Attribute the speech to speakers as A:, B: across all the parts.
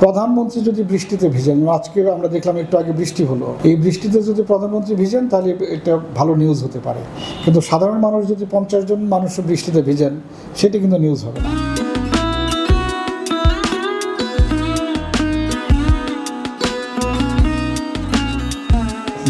A: প্রধানমন্ত্রী যদি বৃষ্টিতে ভিজেন, আজকে আমরা দেখলাম একটু আগে বৃষ্টি হলো, এই বৃষ্টিতে যদি প্রধানমন্ত্রী ভিজেন তাহলে এটা ভালো নিউজ হতে পারে, কিন্তু সাধারণ মানুষ যদি 50 জন মানুষ বৃষ্টিতে ভিজেন সেটা কিন্তু নিউজ হবে না।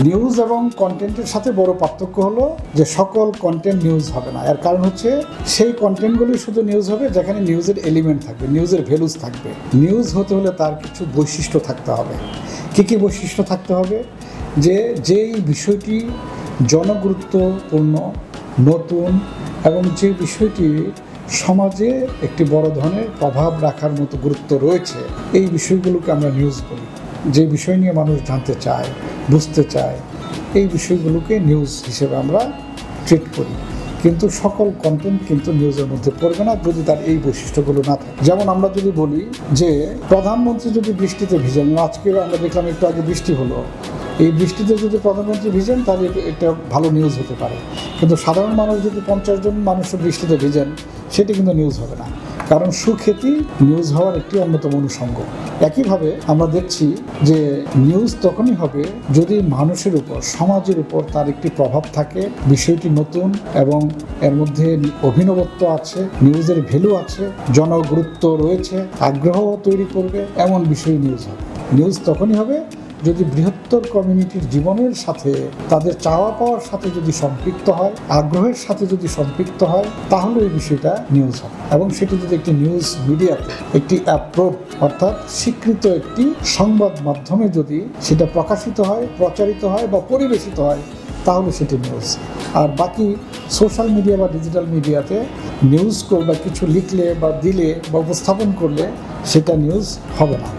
A: নিউজ এবং কন্টেন্টের সাথে বড় পার্থক্য হলো যে সকল কন্টেন্ট নিউজ হবে না। এর কারণ হচ্ছে সেই কন্টেন্টগুলি শুধু নিউজ হবে যেখানে নিউজের এলিমেন্ট থাকবে, নিউজের ভ্যালুজ থাকবে। নিউজ হতে হলে তার কিছু বৈশিষ্ট্য থাকতে হবে। কী কী বৈশিষ্ট্য থাকতে হবে? যেই বিষয়টি জনগুরুত্বপূর্ণ, নতুন এবং যে বিষয়টি সমাজে একটি বড় ধরনের প্রভাব রাখার মতো গুরুত্ব রয়েছে, এই বিষয়গুলোকে আমরা নিউজ বলি। যে বিষয় নিয়ে মানুষ জানতে চায়, বুঝতে চায়, এই বিষয়গুলোকে নিউজ হিসেবে আমরা ট্রিট করি। কিন্তু সকল কন্টেন্ট কিন্তু নিউজের মধ্যে পড়বে না যদি তার এই বৈশিষ্ট্যগুলো না থাকে। যেমন আমরা যদি বলি যে প্রধানমন্ত্রী যদি বৃষ্টিতে ভিজেন, আজকে আমরা দেখলাম একটু আগে বৃষ্টি হলো, এই বৃষ্টিতে যদি প্রধানমন্ত্রী ভিজেন তাহলে এটা ভালো নিউজ হতে পারে, কিন্তু সাধারণ মানুষ যদি 50 জন মানুষ বৃষ্টিতে ভিজেন সেটি কিন্তু নিউজ হবে না। কারণ সুখ্যাতি নিউজ হওয়ার একটি অন্যতম অনুষঙ্গ। একইভাবে আমরা দেখছি যে নিউজ তখনই হবে যদি মানুষের উপর, সমাজের উপর তার একটি প্রভাব থাকে, বিষয়টি নতুন এবং এর মধ্যে অভিনবত্ব আছে, নিউজের ভ্যালু আছে, জনগুরুত্ব রয়েছে, আগ্রহ তৈরি করবে, এমন বিষয় নিউজ হবে। নিউজ তখনই হবে যদি বৃহত্তর কমিউনিটির জীবনের সাথে, তাদের চাওয়া পাওয়ার সাথে যদি সম্পৃক্ত হয়, আগ্রহের সাথে যদি সম্পৃক্ত হয়, তাহলে এই বিষয়টা নিউজ হবে। এবং সেটি যদি একটি নিউজ মিডিয়াতে, একটি অ্যাপ্রুভ অর্থাৎ স্বীকৃত একটি সংবাদ মাধ্যমে যদি সেটা প্রকাশিত হয়, প্রচারিত হয় বা পরিবেশিত হয়, তাহলে সেটি নিউজ। আর বাকি সোশ্যাল মিডিয়া বা ডিজিটাল মিডিয়াতে নিউজ বা কিছু লিখলে বা দিলে বা উপস্থাপন করলে সেটা নিউজ হবে না।